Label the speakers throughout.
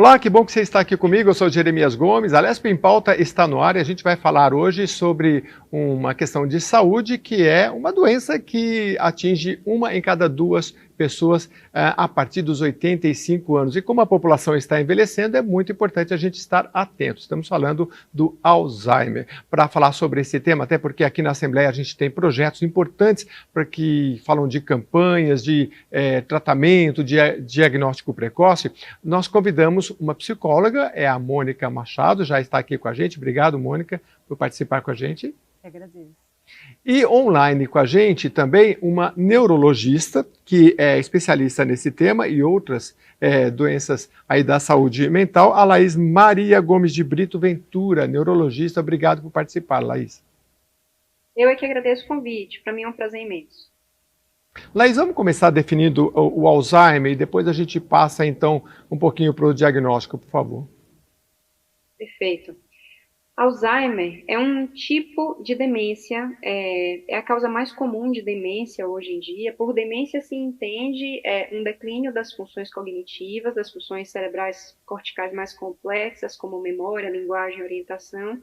Speaker 1: Olá, que bom que você está aqui comigo. Eu sou Jeremias Gomes. A Lesp em Pauta está no ar e a gente vai falar hoje sobre uma questão de saúde que é uma doença que atinge uma em cada duas pessoas a partir dos 85 anos. E como a população está envelhecendo, é muito importante a gente estar atento. Estamos falando do Alzheimer. Para falar sobre esse tema, até porque aqui na Assembleia a gente tem projetos importantes para que falam de campanhas, de tratamento, de diagnóstico precoce, nós convidamos uma psicóloga, é a Mônica Machado, já está aqui com a gente. Obrigado, Mônica, por participar com a gente.
Speaker 2: Eu agradeço.
Speaker 1: E online com a gente também uma neurologista, que é especialista nesse tema e outras doenças aí da saúde mental, a Laís Maria Gomes de Brito Ventura, neurologista. Obrigado por participar, Laís.
Speaker 2: Eu é que agradeço o convite, para mim é um prazer imenso.
Speaker 1: Laís, vamos começar definindo o Alzheimer e depois a gente passa então um pouquinho para o diagnóstico, por favor.
Speaker 2: Perfeito. Alzheimer é um tipo de demência, é a causa mais comum de demência hoje em dia. Por demência se entende um declínio das funções cognitivas, das funções cerebrais corticais mais complexas, como memória, linguagem e orientação,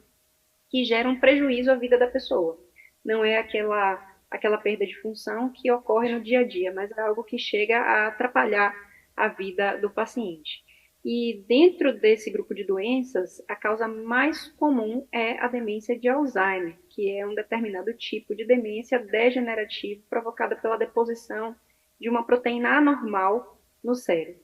Speaker 2: que geram prejuízo à vida da pessoa. Não é aquela perda de função que ocorre no dia a dia, mas é algo que chega a atrapalhar a vida do paciente. E dentro desse grupo de doenças, a causa mais comum é a demência de Alzheimer, que é um determinado tipo de demência degenerativa provocada pela deposição de uma proteína anormal no cérebro.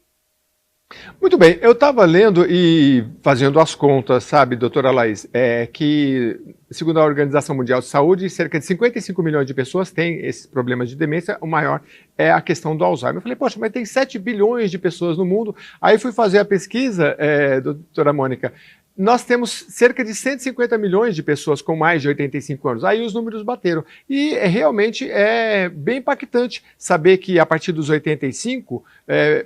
Speaker 1: Muito bem, eu estava lendo e fazendo as contas, sabe, doutora Laís, que, segundo a Organização Mundial de Saúde, cerca de 55 milhões de pessoas têm esses problemas de demência, o maior é a questão do Alzheimer. Eu falei, poxa, mas tem 7 bilhões de pessoas no mundo. Aí fui fazer a pesquisa, doutora Mônica, nós temos cerca de 150 milhões de pessoas com mais de 85 anos. Aí os números bateram. E realmente é bem impactante saber que a partir dos 85,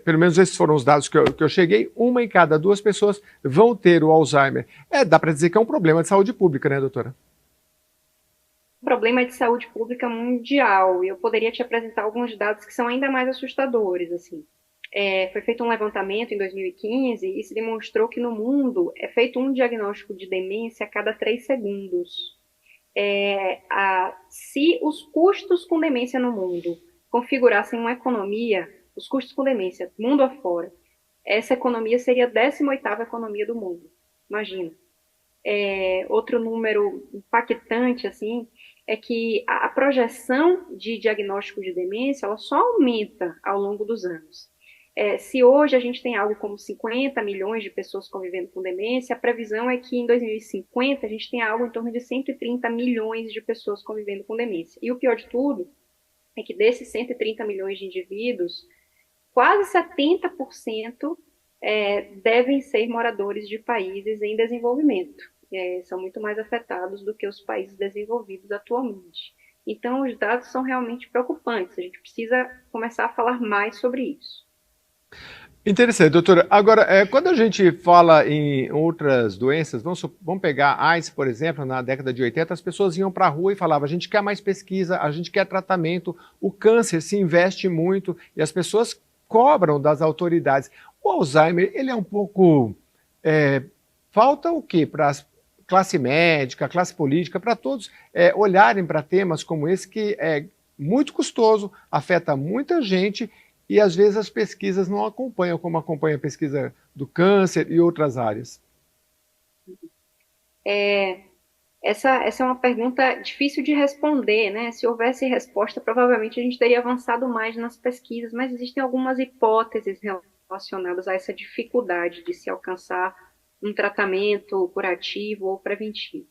Speaker 1: pelo menos esses foram os dados que eu cheguei, uma em cada duas pessoas vão ter o Alzheimer. Dá para dizer que é um problema de saúde pública, né, doutora?
Speaker 2: Problema de saúde pública mundial. E eu poderia te apresentar alguns dados que são ainda mais assustadores, assim. Foi feito um levantamento em 2015 e se demonstrou que no mundo é feito um diagnóstico de demência a cada 3 segundos. Se os custos com demência no mundo configurassem uma economia, os custos com demência, mundo afora, essa economia seria a 18ª economia do mundo. Imagina. Outro número impactante, assim, é que a projeção de diagnóstico de demência ela só aumenta ao longo dos anos. Se hoje a gente tem algo como 50 milhões de pessoas convivendo com demência, a previsão é que em 2050 a gente tenha algo em torno de 130 milhões de pessoas convivendo com demência. E o pior de tudo é que desses 130 milhões de indivíduos, quase 70% devem ser moradores de países em desenvolvimento. São muito mais afetados do que os países desenvolvidos atualmente. Então, os dados são realmente preocupantes. A gente precisa começar a falar mais sobre isso.
Speaker 1: Interessante, doutora. Agora, quando a gente fala em outras doenças, vamos pegar a AIDS, por exemplo, na década de 80, as pessoas iam para a rua e falavam, a gente quer mais pesquisa, a gente quer tratamento, o câncer se investe muito e as pessoas cobram das autoridades. O Alzheimer, ele é um pouco... falta o quê para a classe médica, classe política, para todos olharem para temas como esse que é muito custoso, afeta muita gente e às vezes as pesquisas não acompanham, como acompanha a pesquisa do câncer e outras áreas.
Speaker 2: Essa é uma pergunta difícil de responder, né? Se houvesse resposta, provavelmente a gente teria avançado mais nas pesquisas, mas existem algumas hipóteses relacionadas a essa dificuldade de se alcançar um tratamento curativo ou preventivo.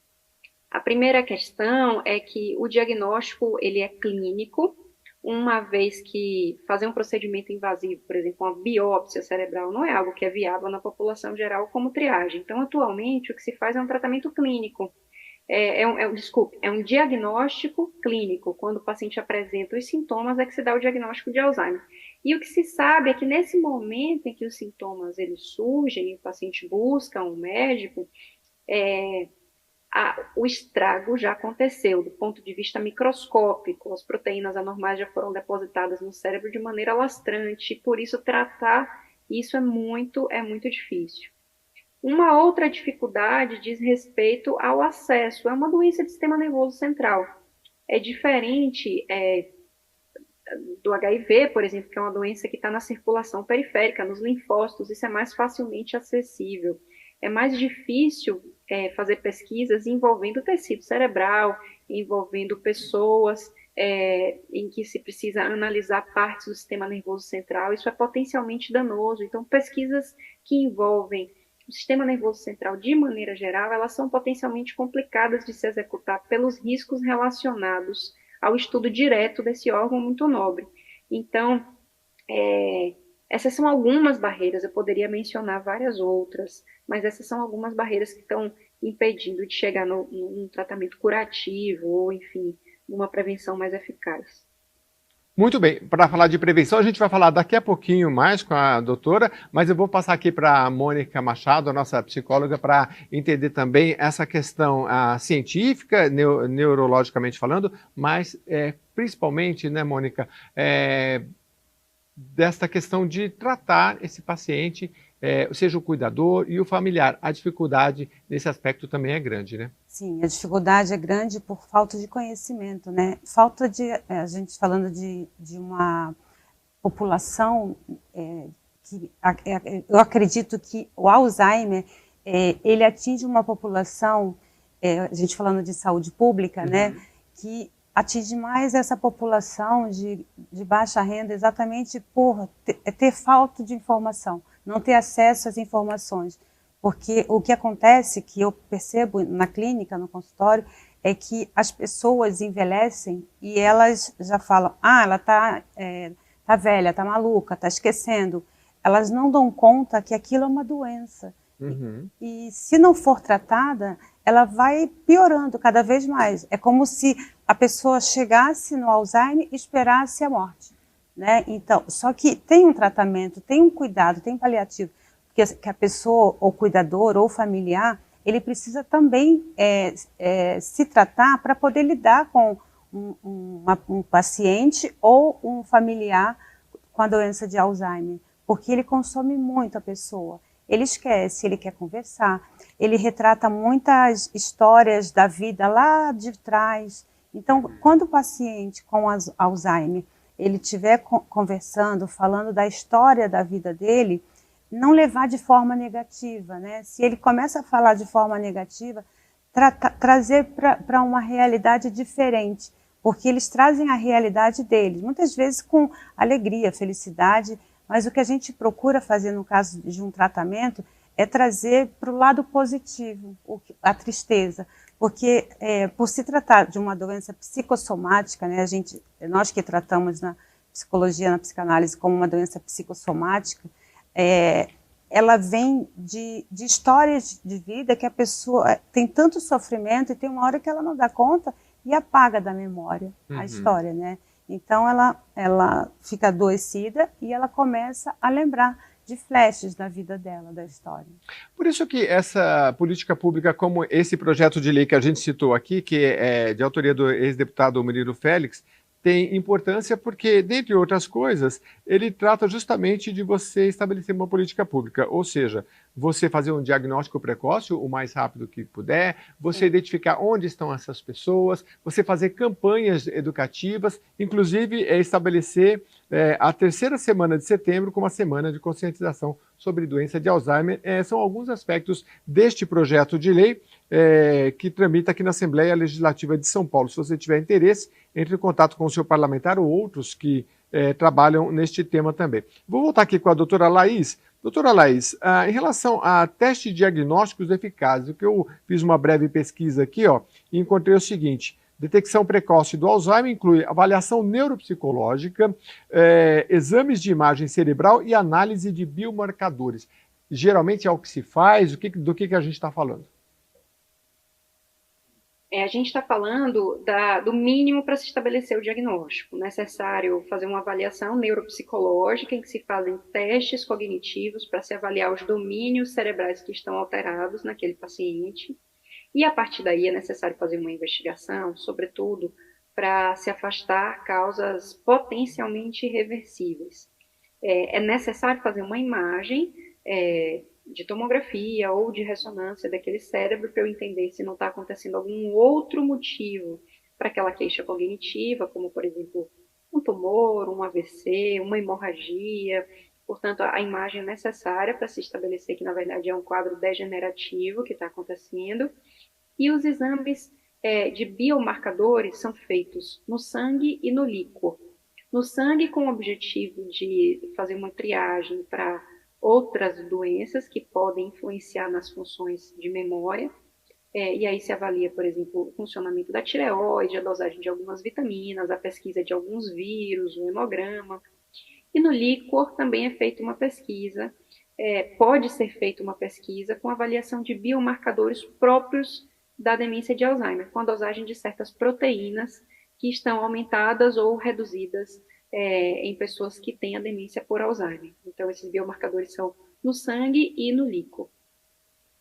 Speaker 2: A primeira questão é que o diagnóstico ele é clínico, uma vez que fazer um procedimento invasivo, por exemplo, uma biópsia cerebral, não é algo que é viável na população geral como triagem. Então, atualmente, o que se faz é um tratamento clínico. É um diagnóstico clínico. Quando o paciente apresenta os sintomas, é que se dá o diagnóstico de Alzheimer. E o que se sabe é que nesse momento em que os sintomas eles surgem e o paciente busca um médico, o estrago já aconteceu do ponto de vista microscópico. As proteínas anormais já foram depositadas no cérebro de maneira lastrante, e por isso tratar E isso é muito difícil. Uma outra dificuldade diz respeito ao acesso. É uma doença de sistema nervoso central. É diferente do HIV, por exemplo, que é uma doença que está na circulação periférica, nos linfócitos, isso é mais facilmente acessível. É mais difícil fazer pesquisas envolvendo tecido cerebral, envolvendo pessoas, em que se precisa analisar partes do sistema nervoso central, isso é potencialmente danoso. Então, pesquisas que envolvem o sistema nervoso central de maneira geral, elas são potencialmente complicadas de se executar pelos riscos relacionados ao estudo direto desse órgão muito nobre. Então, essas são algumas barreiras, eu poderia mencionar várias outras, mas essas são algumas barreiras que estão impedindo de chegar num tratamento curativo ou, enfim, numa prevenção mais eficaz.
Speaker 1: Muito bem, para falar de prevenção, a gente vai falar daqui a pouquinho mais com a doutora, mas eu vou passar aqui para a Mônica Machado, a nossa psicóloga, para entender também essa questão científica, neurologicamente falando, mas principalmente, né, Mônica, desta questão de tratar esse paciente, seja o cuidador e o familiar. A dificuldade nesse aspecto também é grande, né?
Speaker 3: Sim, a dificuldade é grande por falta de conhecimento, né? Falta de, a gente falando de uma população eu acredito que o Alzheimer, ele atinge uma população, a gente falando de saúde pública, né? Que atinge mais essa população de baixa renda exatamente por ter falta de informação, não ter acesso às informações. Porque o que acontece, que eu percebo na clínica, no consultório, é que as pessoas envelhecem e elas já falam, ela tá velha, está maluca, está esquecendo. Elas não dão conta que aquilo é uma doença. E se não for tratada, ela vai piorando cada vez mais. É como se a pessoa chegasse no Alzheimer e esperasse a morte, né? Então, só que tem um tratamento, tem um cuidado, tem um paliativo, que a pessoa, ou cuidador, ou familiar, ele precisa também se tratar para poder lidar com um paciente ou um familiar com a doença de Alzheimer, porque ele consome muito a pessoa. Ele esquece, ele quer conversar, ele retrata muitas histórias da vida lá de trás. Então, quando o paciente com Alzheimer, ele estiver conversando, falando da história da vida dele, não levar de forma negativa, né? Se ele começa a falar de forma negativa, trazer para uma realidade diferente, porque eles trazem a realidade deles, muitas vezes com alegria, felicidade, mas o que a gente procura fazer no caso de um tratamento é trazer para o lado positivo a tristeza, porque por se tratar de uma doença psicossomática, né, nós que tratamos na psicologia, na psicanálise como uma doença psicossomática, ela vem de histórias de vida que a pessoa tem tanto sofrimento e tem uma hora que ela não dá conta e apaga da memória a história, né? Então ela fica adoecida e ela começa a lembrar de flashes da vida dela, da história.
Speaker 1: Por isso que essa política pública, como esse projeto de lei que a gente citou aqui, que é de autoria do ex-deputado Murilo Félix, tem importância porque, dentre outras coisas, ele trata justamente de você estabelecer uma política pública, ou seja, você fazer um diagnóstico precoce o mais rápido que puder, você identificar onde estão essas pessoas, você fazer campanhas educativas, inclusive estabelecer a terceira semana de setembro como uma semana de conscientização sobre doença de Alzheimer. São alguns aspectos deste projeto de lei que tramita aqui na Assembleia Legislativa de São Paulo. Se você tiver interesse, entre em contato com o seu parlamentar ou outros que trabalham neste tema também. Vou voltar aqui com a doutora Laís. Doutora Laís, em relação a testes diagnósticos eficazes, que eu fiz uma breve pesquisa aqui, e encontrei o seguinte: detecção precoce do Alzheimer inclui avaliação neuropsicológica, exames de imagem cerebral e análise de biomarcadores. Geralmente é o que se faz, do que a gente está falando?
Speaker 2: A gente está falando do mínimo para se estabelecer o diagnóstico. Necessário fazer uma avaliação neuropsicológica, em que se fazem testes cognitivos para se avaliar os domínios cerebrais que estão alterados naquele paciente. E a partir daí é necessário fazer uma investigação, sobretudo para se afastar causas potencialmente irreversíveis. é necessário fazer uma imagem de tomografia ou de ressonância daquele cérebro para eu entender se não está acontecendo algum outro motivo para aquela queixa cognitiva, como, por exemplo, um tumor, um AVC, uma hemorragia. Portanto, a imagem é necessária para se estabelecer que, na verdade, é um quadro degenerativo que está acontecendo. E os exames de biomarcadores são feitos no sangue e no líquor. No sangue, com o objetivo de fazer uma triagem para outras doenças que podem influenciar nas funções de memória. E aí se avalia, por exemplo, o funcionamento da tireoide, a dosagem de algumas vitaminas, a pesquisa de alguns vírus, o hemograma. E no líquor também é feita uma pesquisa, pode ser feita uma pesquisa com avaliação de biomarcadores próprios da demência de Alzheimer, com a dosagem de certas proteínas que estão aumentadas ou reduzidas em pessoas que têm a demência por Alzheimer. Então, esses biomarcadores são no sangue e no líquor.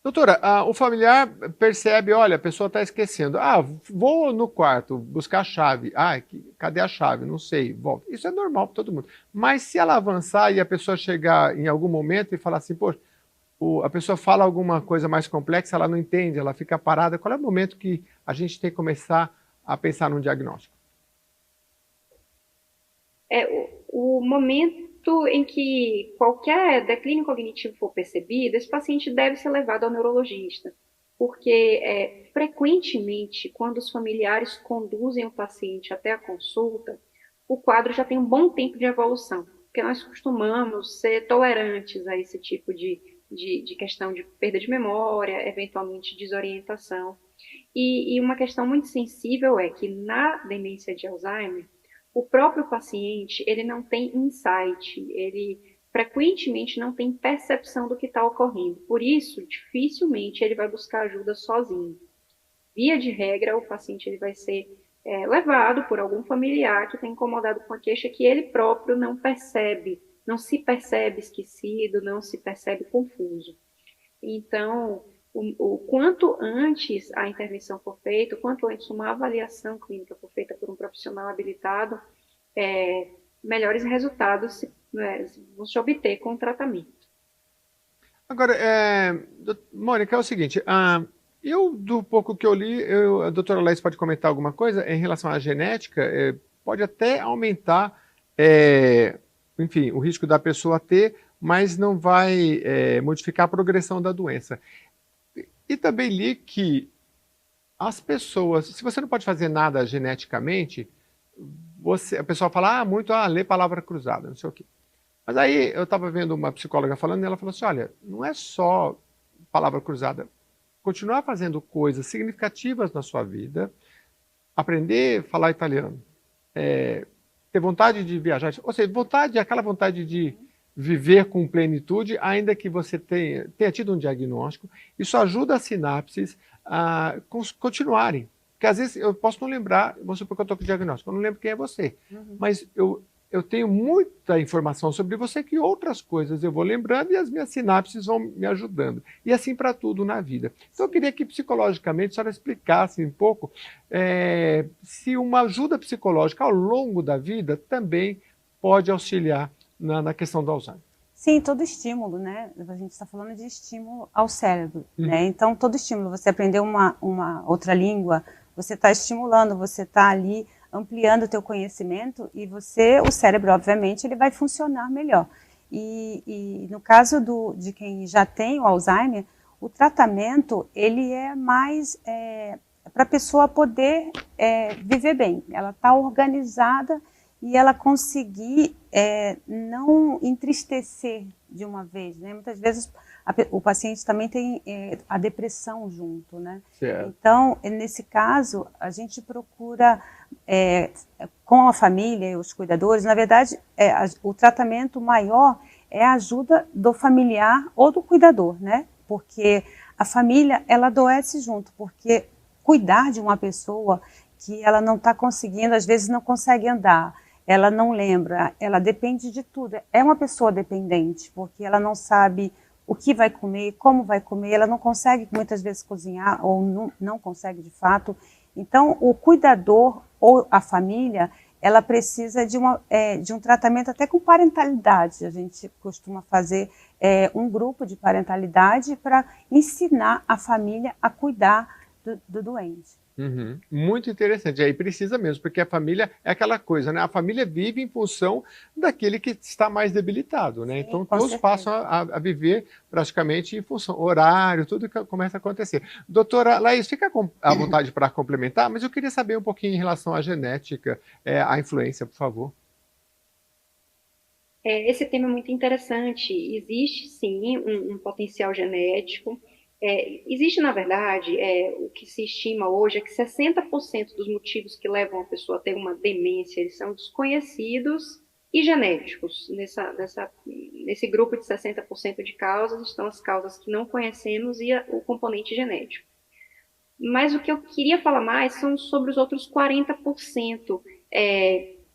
Speaker 1: Doutora, o familiar percebe, olha, a pessoa está esquecendo. Vou no quarto buscar a chave. Cadê a chave? Não sei, volta. Isso é normal para todo mundo. Mas se ela avançar e a pessoa chegar em algum momento e falar assim, poxa, a pessoa fala alguma coisa mais complexa, ela não entende, ela fica parada, qual é o momento que a gente tem que começar a pensar num diagnóstico?
Speaker 2: O momento em que qualquer declínio cognitivo for percebido, esse paciente deve ser levado ao neurologista, porque frequentemente, quando os familiares conduzem o paciente até a consulta, o quadro já tem um bom tempo de evolução, porque nós costumamos ser tolerantes a esse tipo de questão de perda de memória, eventualmente desorientação. E uma questão muito sensível é que na demência de Alzheimer, o próprio paciente, ele não tem insight, ele frequentemente não tem percepção do que está ocorrendo. Por isso, dificilmente ele vai buscar ajuda sozinho. Via de regra, o paciente ele vai ser levado por algum familiar que está incomodado com a queixa que ele próprio não percebe, não se percebe esquecido, não se percebe confuso. Então, o quanto antes a intervenção for feita, o quanto antes uma avaliação clínica for feita por um profissional habilitado, melhores resultados vão se obter com o tratamento.
Speaker 1: Agora, Mônica, é o seguinte, do pouco que eu li, a doutora Laís pode comentar alguma coisa em relação à genética, pode até aumentar, enfim, o risco da pessoa ter, mas não vai modificar a progressão da doença. E também li que as pessoas, se você não pode fazer nada geneticamente, a pessoa fala, lê palavra cruzada, não sei o quê. Mas aí eu estava vendo uma psicóloga falando e ela falou assim, olha, não é só palavra cruzada, continuar fazendo coisas significativas na sua vida, aprender a falar italiano, ter vontade de viajar, ou seja, aquela vontade de viver com plenitude, ainda que você tenha tido um diagnóstico, isso ajuda as sinapses a continuarem. Porque às vezes eu posso não lembrar, vamos supor que eu estou com o diagnóstico, eu não lembro quem é você, mas eu tenho muita informação sobre você que outras coisas eu vou lembrando e as minhas sinapses vão me ajudando. E assim para tudo na vida. Então eu queria que psicologicamente a senhora explicasse um pouco se uma ajuda psicológica ao longo da vida também pode auxiliar na questão do Alzheimer.
Speaker 3: Sim, todo estímulo, né? A gente está falando de estímulo ao cérebro, né? Então, todo estímulo, você aprender uma outra língua, você está estimulando, você está ali ampliando o teu conhecimento e o cérebro, obviamente, ele vai funcionar melhor. E no caso de quem já tem o Alzheimer, o tratamento, ele é mais para a pessoa poder viver bem. Ela está organizada e ela conseguir não entristecer de uma vez, né? Muitas vezes o paciente também tem a depressão junto, né? Certo. Então, nesse caso, a gente procura, com a família e os cuidadores, na verdade, o tratamento maior é a ajuda do familiar ou do cuidador, né? Porque a família, ela adoece junto, porque cuidar de uma pessoa que ela não está conseguindo, às vezes não consegue andar, ela não lembra, ela depende de tudo. É uma pessoa dependente, porque ela não sabe o que vai comer, como vai comer, ela não consegue muitas vezes cozinhar, ou não consegue de fato. Então, o cuidador ou a família, ela precisa de um tratamento até com parentalidade. A gente costuma fazer um grupo de parentalidade para ensinar a família a cuidar do doente.
Speaker 1: Uhum. Muito interessante. Aí precisa mesmo, porque a família é aquela coisa, né? A família vive em função daquele que está mais debilitado, né?
Speaker 3: Sim,
Speaker 1: Então
Speaker 3: com
Speaker 1: todos
Speaker 3: certeza.
Speaker 1: passam a viver praticamente em função, horário, tudo que começa a acontecer. Doutora Laís, fica à vontade para complementar, mas eu queria saber um pouquinho em relação à genética, a influência, por favor.
Speaker 2: Esse tema é muito interessante. Existe, sim, um potencial genético. Existe, na verdade, o que se estima hoje é que 60% dos motivos que levam a pessoa a ter uma demência, eles são desconhecidos e genéticos. Nesse grupo de 60% de causas estão as causas que não conhecemos e o componente genético. Mas o que eu queria falar mais são sobre os outros 40%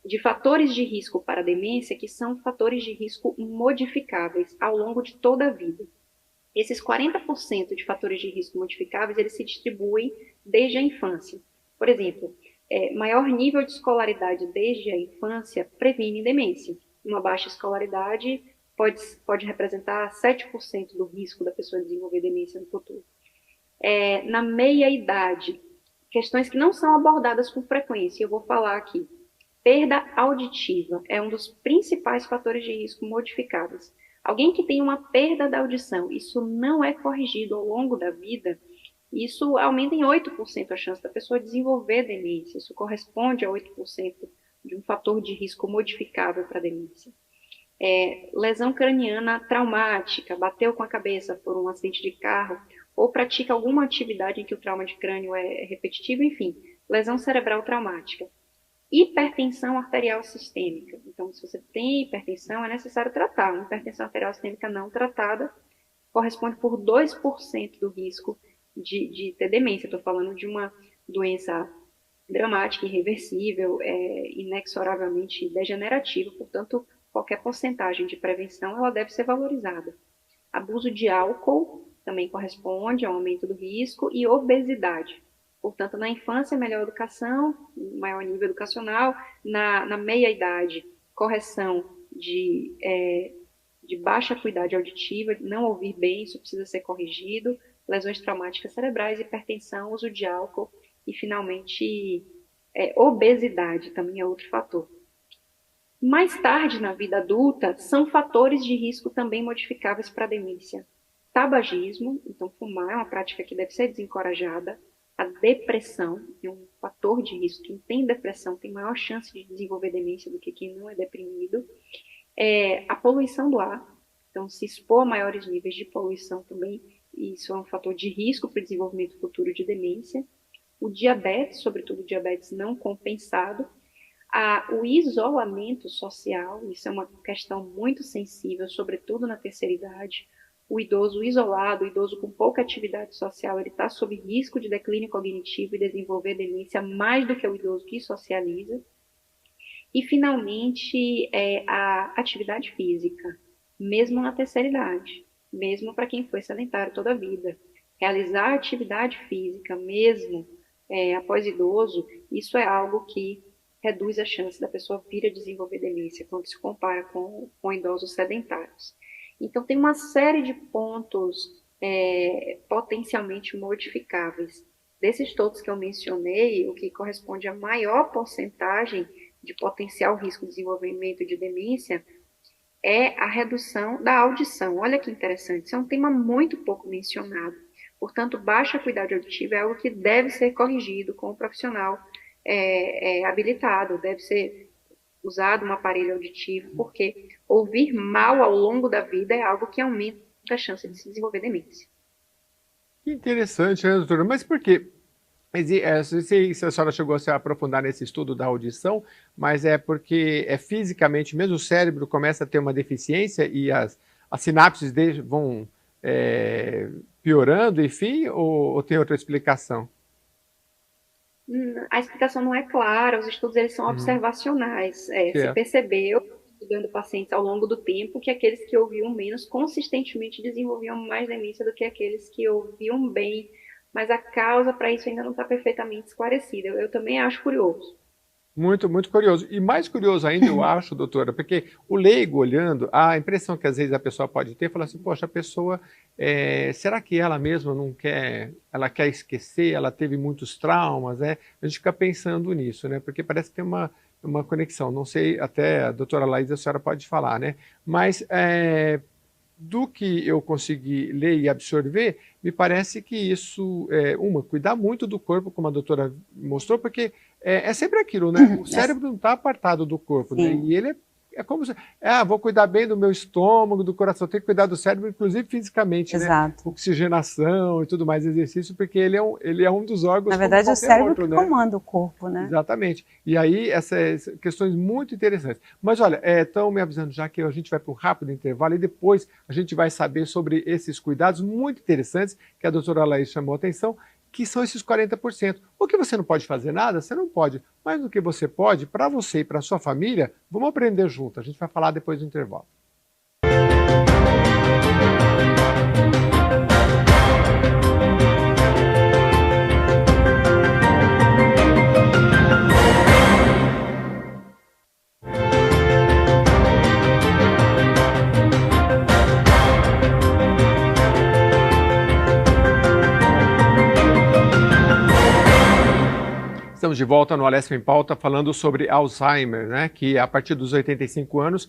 Speaker 2: de fatores de risco para a demência, que são fatores de risco modificáveis ao longo de toda a vida. Esses 40% de fatores de risco modificáveis, eles se distribuem desde a infância. Por exemplo, maior nível de escolaridade desde a infância previne demência. Uma baixa escolaridade pode representar 7% do risco da pessoa desenvolver demência no futuro. Na meia-idade, questões que não são abordadas com frequência, eu vou falar aqui. Perda auditiva é um dos principais fatores de risco modificáveis. Alguém que tem uma perda da audição, isso não é corrigido ao longo da vida, isso aumenta em 8% a chance da pessoa desenvolver demência. Isso corresponde a 8% de um fator de risco modificável para a demência. Lesão craniana traumática, bateu com a cabeça por um acidente de carro, ou pratica alguma atividade em que o trauma de crânio é repetitivo, enfim, lesão cerebral traumática. Hipertensão arterial sistêmica. Então, se você tem hipertensão, é necessário tratar. Uma hipertensão arterial sistêmica não tratada corresponde por 2% do risco de ter demência. Estou falando de uma doença dramática, irreversível, inexoravelmente degenerativa, portanto, qualquer porcentagem de prevenção ela deve ser valorizada. Abuso de álcool também corresponde ao aumento do risco e obesidade. Portanto, na infância, melhor educação, maior nível educacional, na meia-idade, correção de baixa acuidade auditiva, não ouvir bem, isso precisa ser corrigido, lesões traumáticas cerebrais, hipertensão, uso de álcool e, finalmente, obesidade também é outro fator. Mais tarde, na vida adulta, são fatores de risco também modificáveis para a demência. Tabagismo, então fumar é uma prática que deve ser desencorajada. A depressão é um fator de risco. Quem tem depressão tem maior chance de desenvolver demência do que quem não é deprimido. A poluição do ar, então se expor a maiores níveis de poluição também, isso é um fator de risco para o desenvolvimento futuro de demência. O diabetes, sobretudo o diabetes não compensado. O isolamento social, isso é uma questão muito sensível, sobretudo na terceira idade. O idoso isolado, o idoso com pouca atividade social, ele está sob risco de declínio cognitivo e desenvolver demência mais do que o idoso que socializa. E, finalmente, a atividade física, mesmo na terceira idade, mesmo para quem foi sedentário toda a vida. Realizar atividade física, mesmo após idoso, isso é algo que reduz a chance da pessoa vir a desenvolver demência quando se compara com idosos sedentários. Então, tem uma série de pontos potencialmente modificáveis. Desses todos que eu mencionei, o que corresponde à maior porcentagem de potencial risco de desenvolvimento de demência é a redução da audição. Olha que interessante, isso é um tema muito pouco mencionado. Portanto, baixa acuidade auditiva é algo que deve ser corrigido com o profissional habilitado, deve ser usado um aparelho auditivo, porque ouvir mal ao longo da vida é algo que aumenta a chance de se desenvolver demência.
Speaker 1: Que interessante, né, doutora? Mas por quê? Não sei se a senhora chegou a se aprofundar nesse estudo da audição, mas é porque fisicamente mesmo o cérebro começa a ter uma deficiência e as sinapses vão piorando, enfim, ou tem outra explicação?
Speaker 2: A explicação não é clara, os estudos eles são observacionais. Se
Speaker 1: Certo.
Speaker 2: percebeu, estudando pacientes ao longo do tempo, que aqueles que ouviam menos consistentemente desenvolviam mais demência do que aqueles que ouviam bem, mas a causa para isso ainda não está perfeitamente esclarecida. Eu também acho curioso.
Speaker 1: Muito, muito curioso. E mais curioso ainda, eu acho, doutora, porque o leigo olhando, a impressão que às vezes a pessoa pode ter, fala assim, poxa, a pessoa, será que ela mesma não quer, ela quer esquecer, ela teve muitos traumas, né? A gente fica pensando nisso, né? Porque parece que tem uma conexão. Não sei, até a doutora Laís, a senhora pode falar, né? Mas do que eu consegui ler e absorver, me parece que isso, cuidar muito do corpo, como a doutora mostrou, porque é sempre aquilo, né? O cérebro não está apartado do corpo, né?
Speaker 3: Sim.
Speaker 1: E ele é como se, vou cuidar bem do meu estômago, do coração, tem que cuidar do cérebro, inclusive fisicamente, né?
Speaker 3: Exato.
Speaker 1: Oxigenação e tudo mais, exercício, porque ele é um dos órgãos
Speaker 3: Na
Speaker 1: como
Speaker 3: verdade, é o
Speaker 1: qualquer
Speaker 3: cérebro
Speaker 1: outro,
Speaker 3: que
Speaker 1: né?
Speaker 3: comanda o corpo, né?
Speaker 1: Exatamente. E aí, essas questões muito interessantes. Mas olha, estão me avisando já que a gente vai para um rápido intervalo e depois a gente vai saber sobre esses cuidados muito interessantes que a doutora Laís chamou a atenção, que são esses 40%. O que você não pode fazer nada, você não pode. Mas o que você pode, para você e para sua família, vamos aprender junto. A gente vai falar depois do intervalo. Estamos de volta no Alesp em Pauta falando sobre Alzheimer, né, que a partir dos 85 anos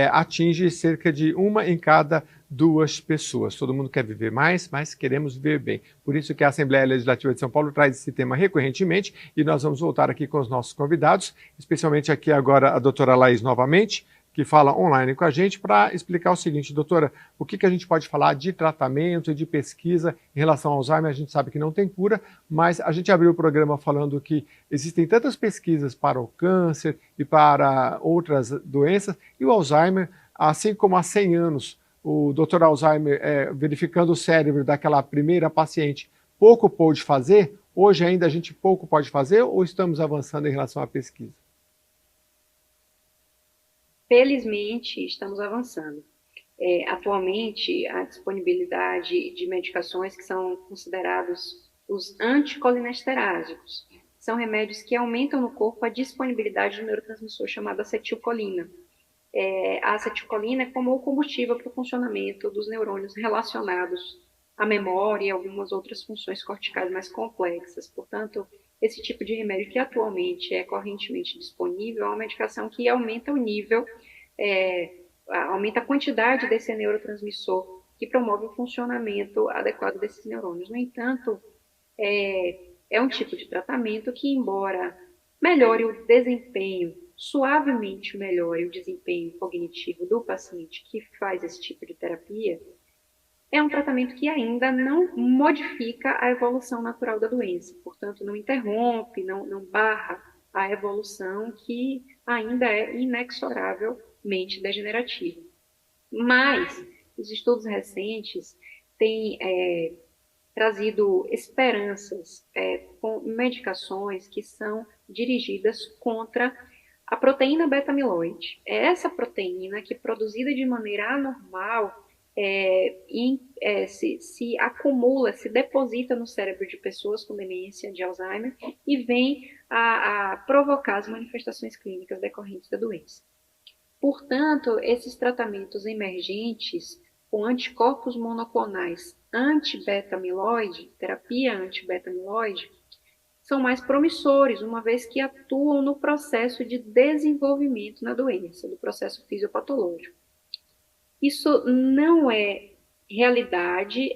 Speaker 1: atinge cerca de 1 em cada 2 pessoas. Todo mundo quer viver mais, mas queremos viver bem. Por isso que a Assembleia Legislativa de São Paulo traz esse tema recorrentemente e nós vamos voltar aqui com os nossos convidados, especialmente aqui agora a doutora Laís novamente, que fala online com a gente, para explicar o seguinte, doutora, o que a gente pode falar de tratamento e de pesquisa em relação ao Alzheimer? A gente sabe que não tem cura, mas a gente abriu o programa falando que existem tantas pesquisas para o câncer e para outras doenças, e o Alzheimer, assim como há 100 anos, o doutor Alzheimer, verificando o cérebro daquela primeira paciente, pouco pôde fazer, hoje ainda a gente pouco pode fazer, ou estamos avançando em relação à pesquisa?
Speaker 2: Felizmente, estamos avançando. Atualmente, a disponibilidade de medicações que são considerados os anticolinesterásicos. São remédios que aumentam no corpo a disponibilidade de um neurotransmissor chamado acetilcolina. A acetilcolina é como o combustível para o funcionamento dos neurônios relacionados à memória e algumas outras funções corticais mais complexas. Portanto, esse tipo de remédio que atualmente é correntemente disponível é uma medicação que aumenta o nível, aumenta a quantidade desse neurotransmissor que promove o funcionamento adequado desses neurônios. No entanto, é um tipo de tratamento que, embora melhore o desempenho, suavemente melhore o desempenho cognitivo do paciente que faz esse tipo de terapia, é um tratamento que ainda não modifica a evolução natural da doença, portanto, não interrompe, não barra a evolução que ainda é inexoravelmente degenerativa. Mas os estudos recentes têm trazido esperanças com medicações que são dirigidas contra a proteína beta-amiloide. É essa proteína que, produzida de maneira anormal, se acumula, se deposita no cérebro de pessoas com demência, de Alzheimer, e vem a provocar as manifestações clínicas decorrentes da doença. Portanto, esses tratamentos emergentes com anticorpos monoclonais anti-beta-amiloide, terapia anti-beta-amiloide, são mais promissores, uma vez que atuam no processo de desenvolvimento na doença, do processo fisiopatológico. Isso não é realidade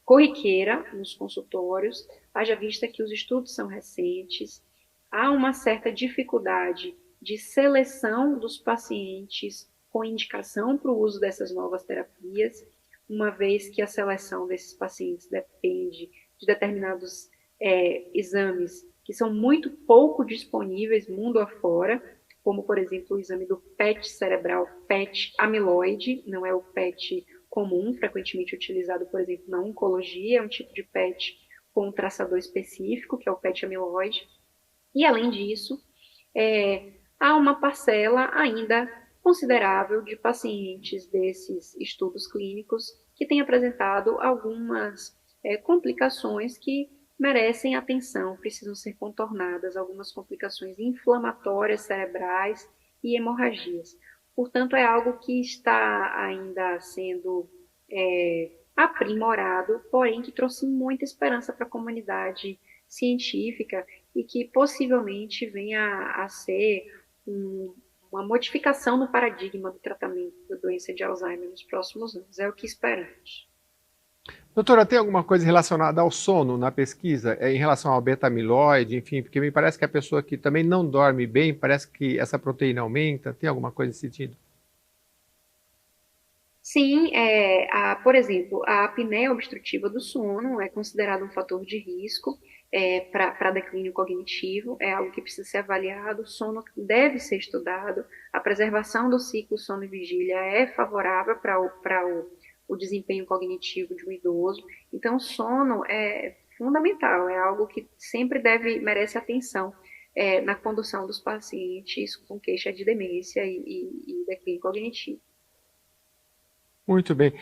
Speaker 2: corriqueira nos consultórios, haja vista que os estudos são recentes, há uma certa dificuldade de seleção dos pacientes com indicação para o uso dessas novas terapias, uma vez que a seleção desses pacientes depende de determinados exames que são muito pouco disponíveis mundo afora, como, por exemplo, o exame do PET cerebral, PET amiloide, não é o PET comum, frequentemente utilizado, por exemplo, na oncologia, é um tipo de PET com um traçador específico, que é o PET amiloide. E, além disso, há uma parcela ainda considerável de pacientes desses estudos clínicos que têm apresentado algumas complicações que merecem atenção, precisam ser contornadas algumas complicações inflamatórias cerebrais e hemorragias. Portanto, é algo que está ainda sendo aprimorado, porém que trouxe muita esperança para a comunidade científica e que possivelmente venha a ser uma modificação no paradigma do tratamento da doença de Alzheimer nos próximos anos. É o que esperamos.
Speaker 1: Doutora, tem alguma coisa relacionada ao sono na pesquisa, em relação ao beta-amiloide, enfim, porque me parece que a pessoa que também não dorme bem, parece que essa proteína aumenta, tem alguma coisa nesse sentido?
Speaker 2: Sim, por exemplo, a apneia obstrutiva do sono é considerado um fator de risco para declínio cognitivo, é algo que precisa ser avaliado, o sono deve ser estudado, a preservação do ciclo sono e vigília é favorável para o desempenho cognitivo de um idoso, então o sono é fundamental, é algo que sempre merece atenção na condução dos pacientes com queixa de demência e declínio cognitivo.
Speaker 1: Muito bem.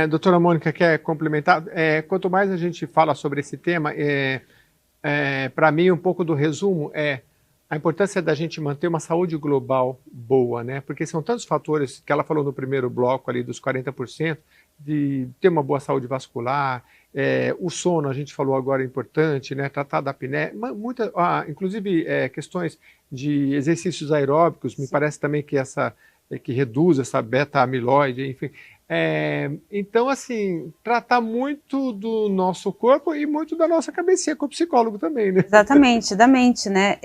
Speaker 1: Doutora Mônica, quer complementar? Quanto mais a gente fala sobre esse tema, para mim, um pouco do resumo é a importância da gente manter uma saúde global boa, né? Porque são tantos fatores que ela falou no primeiro bloco ali dos 40%, de ter uma boa saúde vascular, o sono, a gente falou agora, é importante, né? Tratar da apneia, inclusive questões de exercícios aeróbicos, me parece também que que reduz essa beta-amiloide, enfim. Então, assim, tratar muito do nosso corpo e muito da nossa cabecinha com o psicólogo também, né?
Speaker 3: Exatamente, da mente, né?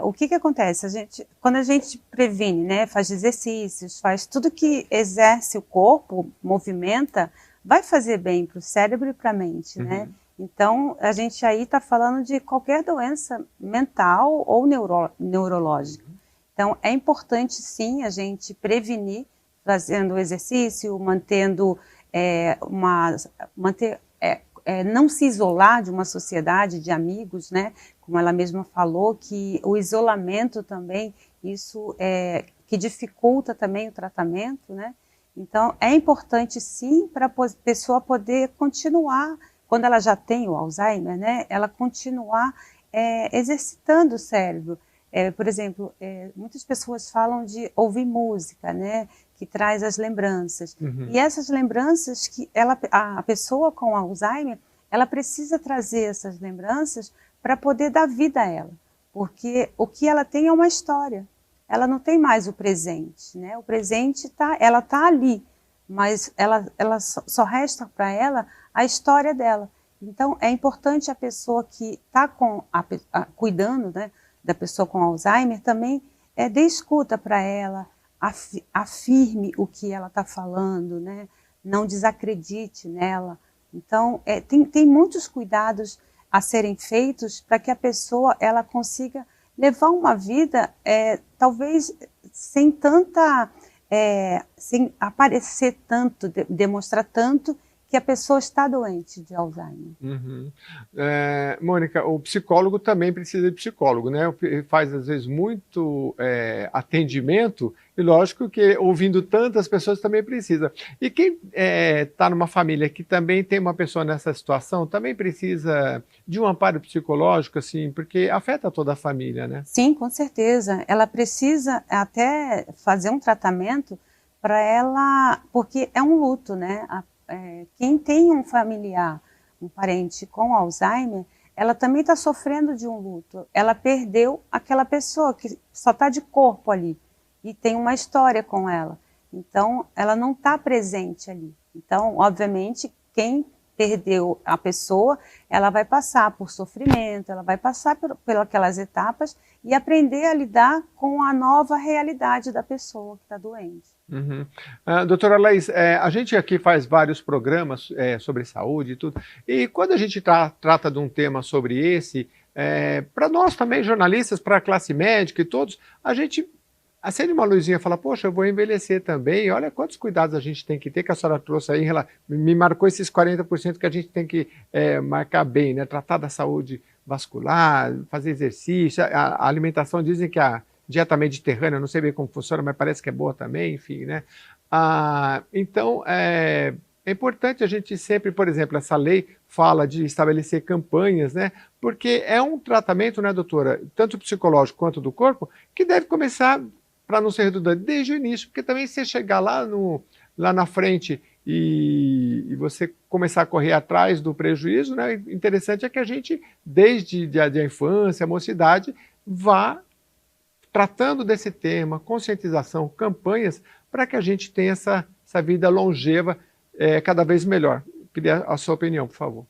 Speaker 3: O que acontece? Quando a gente previne, né, faz exercícios, faz tudo que exerce o corpo, movimenta, vai fazer bem para o cérebro e para a mente, né? Então, a gente aí está falando de qualquer doença mental ou neurológica. Então, é importante, sim, a gente prevenir, fazendo exercício, não se isolar de uma sociedade de amigos, né? Como ela mesma falou, que o isolamento também, isso que dificulta também o tratamento, né? Então, é importante, sim, para a pessoa poder continuar, quando ela já tem o Alzheimer, né? Ela continuar exercitando o cérebro. Por exemplo, muitas pessoas falam de ouvir música, né, que traz as lembranças. E essas lembranças que a pessoa com Alzheimer, ela precisa trazer essas lembranças para poder dar vida a ela. Porque o que ela tem é uma história. Ela não tem mais o presente, né? O presente ela está ali, mas ela só resta para ela a história dela. Então, é importante a pessoa que está cuidando, né, da pessoa com Alzheimer também dê escuta para ela, afirme o que ela está falando, né? Não desacredite nela. Então, tem muitos cuidados a serem feitos para que a pessoa ela consiga levar uma vida, talvez sem aparecer tanto, demonstrar tanto que a pessoa está doente de Alzheimer.
Speaker 1: Mônica, o psicólogo também precisa de psicólogo, né? Faz, às vezes, muito atendimento, e lógico que, ouvindo tantas pessoas, também precisa. E quem está numa família que também tem uma pessoa nessa situação, também precisa de um amparo psicológico, assim, porque afeta toda a família, né?
Speaker 3: Sim, com certeza. Ela precisa até fazer um tratamento para ela, porque é um luto, né? Quem tem um familiar, um parente com Alzheimer, ela também está sofrendo de um luto. Ela perdeu aquela pessoa que só está de corpo ali e tem uma história com ela. Então, ela não está presente ali. Então, obviamente, quem perdeu a pessoa, ela vai passar por sofrimento, ela vai passar por aquelas etapas e aprender a lidar com a nova realidade da pessoa que está doente.
Speaker 1: Doutora Laís, a gente aqui faz vários programas sobre saúde e tudo, e quando a gente trata de um tema sobre esse, para nós também, jornalistas, para a classe médica e todos, a gente acende uma luzinha e fala, poxa, eu vou envelhecer também, olha quantos cuidados a gente tem que ter, que a senhora trouxe aí, me marcou esses 40% que a gente tem que marcar bem, né? Tratar da saúde vascular, fazer exercício, a alimentação, dizem que a dieta mediterrânea, não sei bem como funciona, mas parece que é boa também, enfim, né? Então, é importante a gente sempre, por exemplo, essa lei fala de estabelecer campanhas, né? Porque é um tratamento, né, doutora, tanto psicológico quanto do corpo, que deve começar, para não ser redundante, desde o início, porque também se chegar lá, lá na frente e você começar a correr atrás do prejuízo, né? Interessante é que a gente, desde a infância, a mocidade, vá tratando desse tema, conscientização, campanhas, para que a gente tenha essa vida longeva cada vez melhor. Queria a sua opinião, por favor.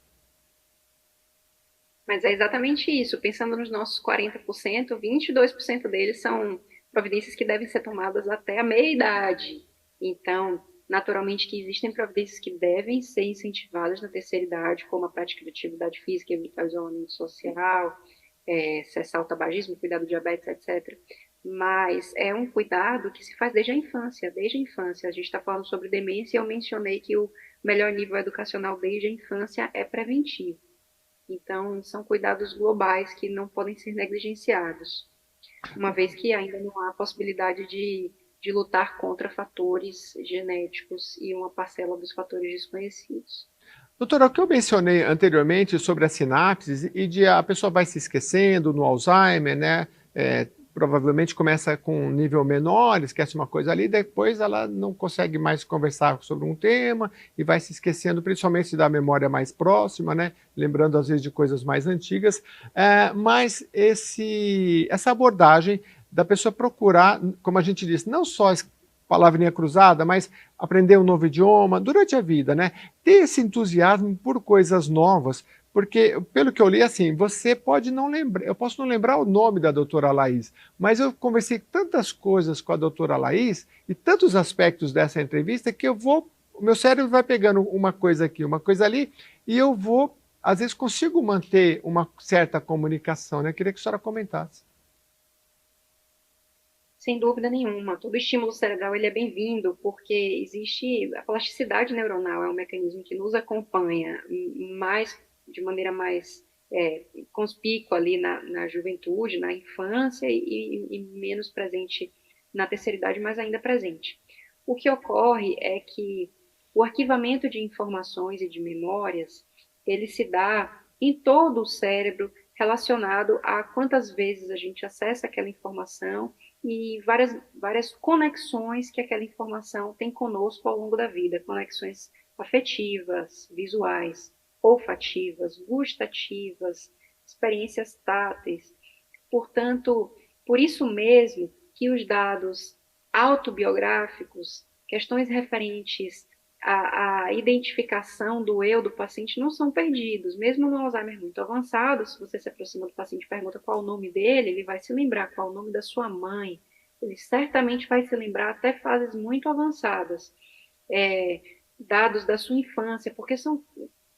Speaker 2: Mas é exatamente isso. Pensando nos nossos 40%, 22% deles são providências que devem ser tomadas até a meia-idade. Então, naturalmente que existem providências que devem ser incentivadas na terceira idade, como a prática de atividade física, evitar o isolamento social, cessar o tabagismo, cuidar do diabetes, etc. Mas é um cuidado que se faz desde a infância, desde a infância. A gente está falando sobre demência e eu mencionei que o melhor nível educacional desde a infância é preventivo. Então, são cuidados globais que não podem ser negligenciados, uma vez que ainda não há possibilidade de lutar contra fatores genéticos e uma parcela dos fatores desconhecidos.
Speaker 1: Doutora, o que eu mencionei anteriormente sobre as sinapses e de a pessoa vai se esquecendo no Alzheimer, né? Provavelmente começa com um nível menor, esquece uma coisa ali, depois ela não consegue mais conversar sobre um tema e vai se esquecendo, principalmente da memória mais próxima, né? Lembrando às vezes de coisas mais antigas. Mas essa abordagem da pessoa procurar, como a gente disse, não só palavrinha cruzada, mas aprender um novo idioma durante a vida, né? Ter esse entusiasmo por coisas novas, porque, pelo que eu li, assim, você pode não lembrar, eu posso não lembrar o nome da doutora Laís, mas eu conversei tantas coisas com a doutora Laís e tantos aspectos dessa entrevista que o meu cérebro vai pegando uma coisa aqui, uma coisa ali, e eu vou, às vezes, consigo manter uma certa comunicação, né? Eu queria que a senhora comentasse.
Speaker 2: Sem dúvida nenhuma, todo estímulo cerebral ele é bem-vindo, porque existe a plasticidade neuronal, é um mecanismo que nos acompanha de maneira mais conspícua ali na juventude, na infância e menos presente na terceira idade, mas ainda presente. O que ocorre é que o arquivamento de informações e de memórias, ele se dá em todo o cérebro relacionado a quantas vezes a gente acessa aquela informação e várias conexões que aquela informação tem conosco ao longo da vida, conexões afetivas, visuais, olfativas, gustativas, experiências táteis. Portanto, por isso mesmo que os dados autobiográficos, questões referentes à identificação do eu do paciente não são perdidos. Mesmo no Alzheimer muito avançado, se você se aproxima do paciente e pergunta qual é o nome dele, ele vai se lembrar qual é o nome da sua mãe. Ele certamente vai se lembrar até fases muito avançadas, dados da sua infância, porque são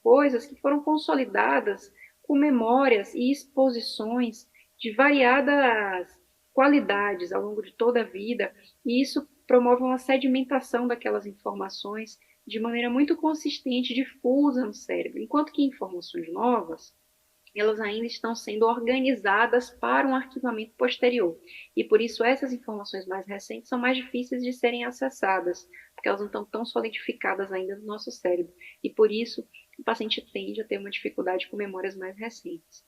Speaker 2: coisas que foram consolidadas com memórias e exposições de variadas qualidades ao longo de toda a vida, e isso promove uma sedimentação daquelas informações de maneira muito consistente, difusa no cérebro, enquanto que informações novas, elas ainda estão sendo organizadas para um arquivamento posterior. E por isso essas informações mais recentes são mais difíceis de serem acessadas, porque elas não estão tão solidificadas ainda no nosso cérebro. E por isso o paciente tende a ter uma dificuldade com memórias mais recentes.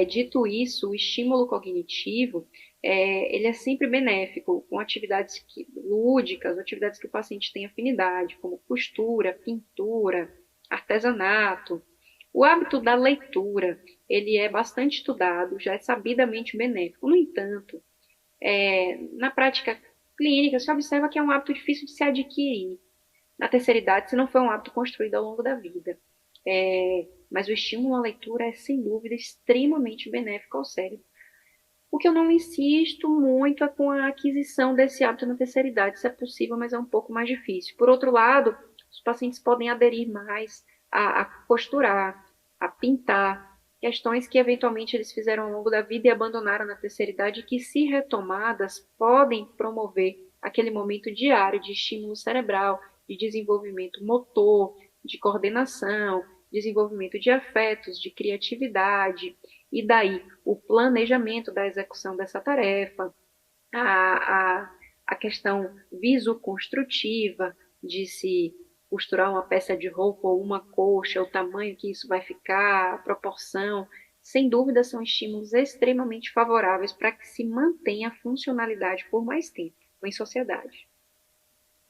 Speaker 2: Dito isso, o estímulo cognitivo, ele é sempre benéfico, com atividades lúdicas, atividades que o paciente tem afinidade, como costura, pintura, artesanato. O hábito da leitura, ele é bastante estudado, já é sabidamente benéfico. No entanto, na prática clínica, se observa que é um hábito difícil de se adquirir na terceira idade, se não for um hábito construído ao longo da vida. Mas o estímulo à leitura é, sem dúvida, extremamente benéfico ao cérebro. O que eu não insisto muito é com a aquisição desse hábito na terceira idade. Isso é possível, mas é um pouco mais difícil. Por outro lado, os pacientes podem aderir mais a costurar, a pintar, questões que eventualmente eles fizeram ao longo da vida e abandonaram na terceira idade, que, se retomadas, podem promover aquele momento diário de estímulo cerebral, de desenvolvimento motor, de coordenação, desenvolvimento de afetos, de criatividade, e daí o planejamento da execução dessa tarefa, a questão visoconstrutiva, de se costurar uma peça de roupa ou uma coxa, o tamanho que isso vai ficar, a proporção, sem dúvida são estímulos extremamente favoráveis para que se mantenha a funcionalidade por mais tempo em sociedade.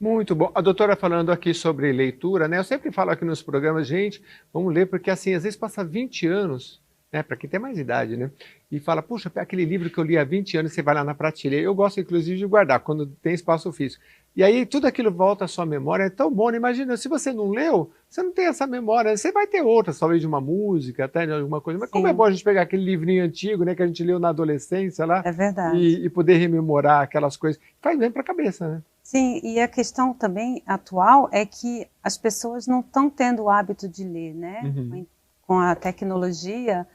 Speaker 1: Muito bom. A doutora falando aqui sobre leitura, né? Eu sempre falo aqui nos programas, gente, vamos ler, porque assim, às vezes passa 20 anos, né? Para quem tem mais idade, né? E fala, puxa, aquele livro que eu li há 20 anos, você vai lá na prateleira. Eu gosto, inclusive, de guardar, quando tem espaço físico. E aí tudo aquilo volta à sua memória, é tão bom, né? Imagina, se você não leu, você não tem essa memória. Você vai ter outras, talvez de uma música, até de alguma coisa. Mas como é
Speaker 3: Sim,
Speaker 1: bom a gente pegar aquele livrinho antigo, né? Que a gente leu na adolescência lá,
Speaker 3: é verdade.
Speaker 1: e poder rememorar aquelas coisas. Faz bem para a cabeça, né?
Speaker 3: Sim, e a questão também atual é que as pessoas não estão tendo o hábito de ler, né?
Speaker 1: Uhum.
Speaker 3: Com a tecnologia,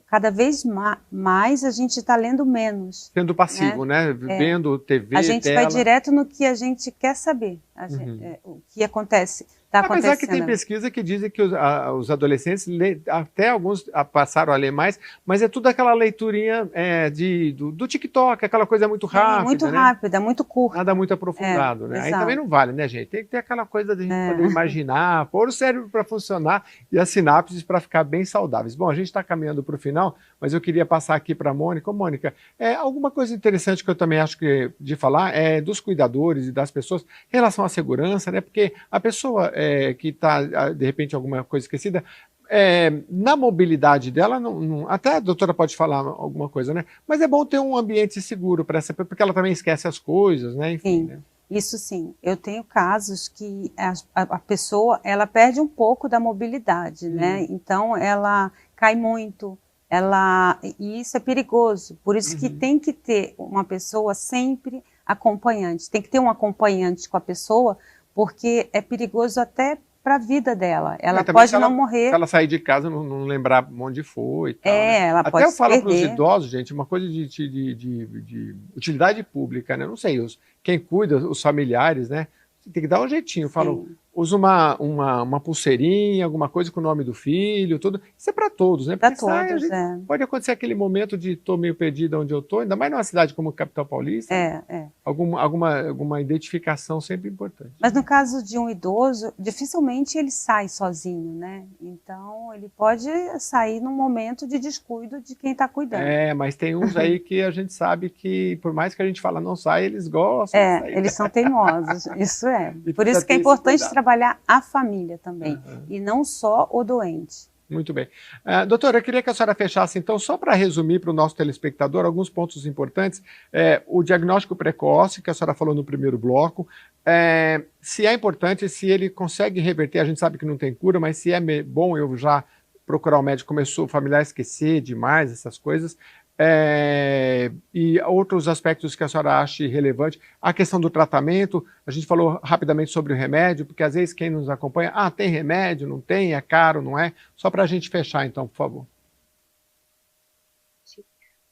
Speaker 3: cada vez mais a gente está lendo menos,
Speaker 1: Sendo passivo,
Speaker 3: né?
Speaker 1: né? Vendo
Speaker 3: A
Speaker 1: TV,
Speaker 3: gente vai
Speaker 1: tela.
Speaker 3: direto no que a gente quer saber,
Speaker 1: Uhum.
Speaker 3: o que acontece, está
Speaker 1: Apesar que tem
Speaker 3: acontecendo.
Speaker 1: pesquisa que dizem que os adolescentes, até alguns passaram a ler mais, mas é tudo aquela leiturinha do TikTok, aquela coisa muito
Speaker 3: Sim, muito
Speaker 1: rápida, né?
Speaker 3: rápida, muito curta.
Speaker 1: Nada muito aprofundado, né? Aí também
Speaker 3: Exato.
Speaker 1: não vale, né, gente? Tem que ter aquela coisa de a gente poder imaginar, pôr o cérebro para funcionar e as sinapses para ficar bem saudáveis. Bom, a gente está caminhando para o final, mas eu queria passar aqui para a Mônica. Ô, Mônica, alguma coisa interessante que eu também acho que de falar é dos cuidadores e das pessoas em relação à segurança, né? Porque a pessoa que está, de repente, alguma coisa esquecida, na mobilidade dela, até a doutora pode falar alguma coisa, né? Mas é bom ter um ambiente seguro para essa, porque ela também esquece as coisas, né? Enfim,
Speaker 3: Sim,
Speaker 1: né?
Speaker 3: isso sim. Eu tenho casos que a pessoa ela perde um pouco da mobilidade, né? Então ela cai muito, e isso é perigoso. Por isso que tem que ter uma pessoa sempre acompanhante. Tem que ter um acompanhante com a pessoa, porque é perigoso até para a vida dela. Ela
Speaker 1: Mas também
Speaker 3: pode não
Speaker 1: se
Speaker 3: morrer.
Speaker 1: ela sair de casa não lembrar onde foi e tal, né?
Speaker 3: Ela
Speaker 1: Até
Speaker 3: pode
Speaker 1: eu
Speaker 3: se
Speaker 1: falo para os
Speaker 3: perder.
Speaker 1: idosos, gente, uma coisa de utilidade pública, né? Não sei, quem cuida, os familiares, né? Tem que dar um jeitinho. Eu falo,
Speaker 3: Sim,
Speaker 1: usa uma pulseirinha, alguma coisa com o nome do filho, tudo. Isso é para todos, né?
Speaker 3: para
Speaker 1: Porque sai, a
Speaker 3: todos,
Speaker 1: gente, pode acontecer aquele momento de estou meio perdido onde eu estou, ainda mais numa cidade como Capital Paulista, né?
Speaker 3: é.
Speaker 1: Alguma identificação sempre importante.
Speaker 3: Mas no caso de um idoso, dificilmente ele sai sozinho, né? Então, ele pode sair num momento de descuido de quem está cuidando.
Speaker 1: Mas tem uns aí que a gente sabe que, por mais que a gente fala não sai, eles gostam de sair.
Speaker 3: Eles são teimosos, isso é.
Speaker 1: E
Speaker 3: Por
Speaker 1: precisa
Speaker 3: isso que é
Speaker 1: ter esse
Speaker 3: importante
Speaker 1: cuidado.
Speaker 3: trabalhar a família também, e não só o doente.
Speaker 1: Muito bem. Doutora, eu queria que a senhora fechasse, então, só para resumir para o nosso telespectador, alguns pontos importantes. O diagnóstico precoce, que a senhora falou no primeiro bloco, se é importante, se ele consegue reverter, a gente sabe que não tem cura, mas se é bom eu já procurar o médico, começou o familiar a esquecer demais essas coisas. E outros aspectos que a senhora acha relevante, a questão do tratamento, a gente falou rapidamente sobre o remédio, porque às vezes quem nos acompanha, tem remédio, não tem, é caro, não é? Só para a gente fechar então, por favor.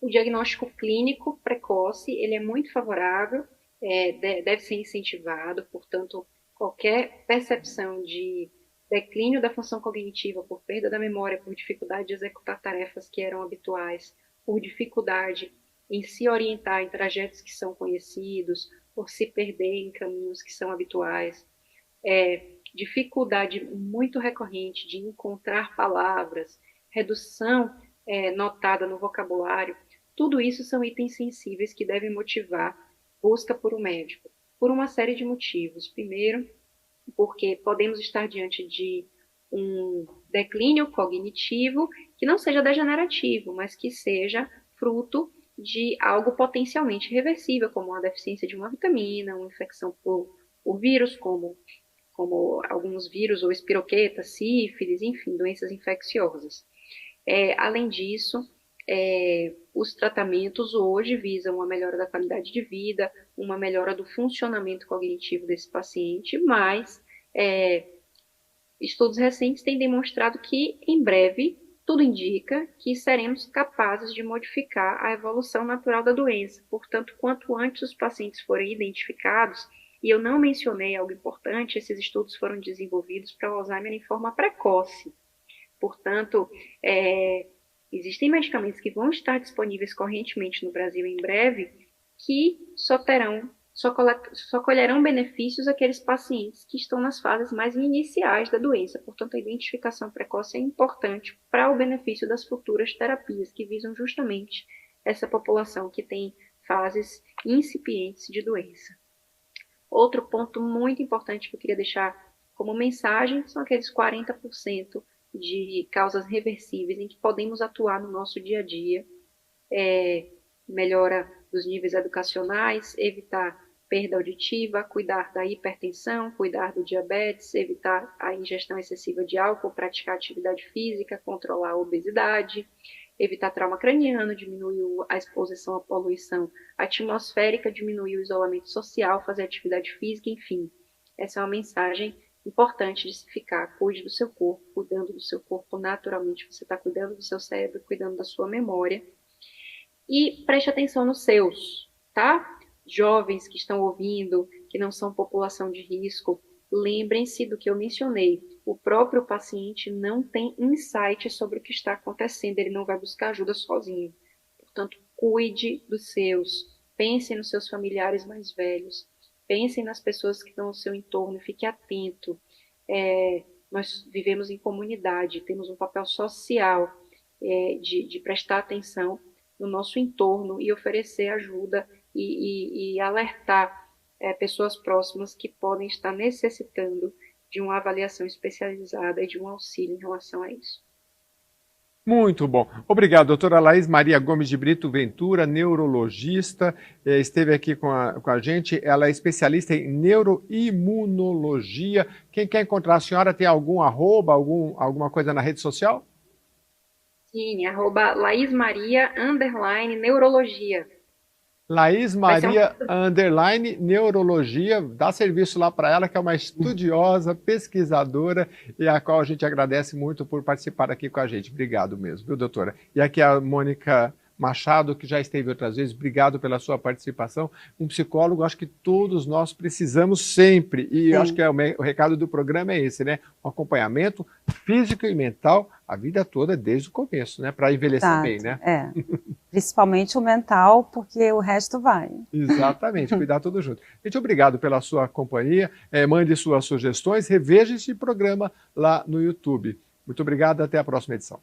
Speaker 2: O diagnóstico clínico precoce, ele é muito favorável, deve ser incentivado, portanto, qualquer percepção de declínio da função cognitiva por perda da memória, por dificuldade de executar tarefas que eram habituais, por dificuldade em se orientar em trajetos que são conhecidos, por se perder em caminhos que são habituais, dificuldade muito recorrente de encontrar palavras, redução notada no vocabulário, tudo isso são itens sensíveis que devem motivar busca por um médico, por uma série de motivos. Primeiro, porque podemos estar diante de um declínio cognitivo que não seja degenerativo, mas que seja fruto de algo potencialmente reversível, como uma deficiência de uma vitamina, uma infecção por vírus, como alguns vírus ou espiroqueta, sífilis, enfim, doenças infecciosas. Além disso, os tratamentos hoje visam uma melhora da qualidade de vida, uma melhora do funcionamento cognitivo desse paciente, mas estudos recentes têm demonstrado que, em breve, tudo indica que seremos capazes de modificar a evolução natural da doença. Portanto, quanto antes os pacientes forem identificados, e eu não mencionei algo importante, esses estudos foram desenvolvidos para o Alzheimer em forma precoce. Portanto, existem medicamentos que vão estar disponíveis correntemente no Brasil em breve, que só terão só colherão benefícios aqueles pacientes que estão nas fases mais iniciais da doença. Portanto, a identificação precoce é importante para o benefício das futuras terapias, que visam justamente essa população que tem fases incipientes de doença. Outro ponto muito importante que eu queria deixar como mensagem são aqueles 40% de causas reversíveis em que podemos atuar no nosso dia a dia. Melhora dos níveis educacionais, evitar perda auditiva, cuidar da hipertensão, cuidar do diabetes, evitar a ingestão excessiva de álcool, praticar atividade física, controlar a obesidade, evitar trauma craniano, diminuir a exposição à poluição atmosférica, diminuir o isolamento social, fazer atividade física, enfim. Essa é uma mensagem importante de se ficar. Cuide do seu corpo, cuidando do seu corpo naturalmente, você está cuidando do seu cérebro, cuidando da sua memória. E preste atenção nos seus, tá? Jovens que estão ouvindo, que não são população de risco, lembrem-se do que eu mencionei. O próprio paciente não tem insight sobre o que está acontecendo, ele não vai buscar ajuda sozinho. Portanto, cuide dos seus, pense nos seus familiares mais velhos, pense nas pessoas que estão no seu entorno, fique atento. Nós vivemos em comunidade, temos um papel social de prestar atenção no nosso entorno e oferecer ajuda e alertar pessoas próximas que podem estar necessitando de uma avaliação especializada e de um auxílio em relação a isso.
Speaker 1: Muito bom. Obrigado, doutora Laís Maria Gomes de Brito Ventura, neurologista, esteve aqui com a gente. Ela é especialista em neuroimunologia. Quem quer encontrar a senhora, tem algum arroba, alguma coisa na rede social?
Speaker 2: Sim, @laismaria_neurologia.
Speaker 1: Laís Maria _neurologia, dá serviço lá para ela, que é uma estudiosa, pesquisadora, e a qual a gente agradece muito por participar aqui com a gente. Obrigado mesmo, viu, doutora? E aqui a Mônica Machado, que já esteve outras vezes, obrigado pela sua participação. Um psicólogo, acho que todos nós precisamos sempre, e acho que o recado do programa é esse, né? Um acompanhamento físico e mental a vida toda, desde o começo, né? Para envelhecer bem, né?
Speaker 3: Principalmente o mental, porque o resto vai.
Speaker 1: Exatamente, cuidar tudo junto. Gente, obrigado pela sua companhia, mande suas sugestões, reveja esse programa lá no YouTube. Muito obrigado, até a próxima edição.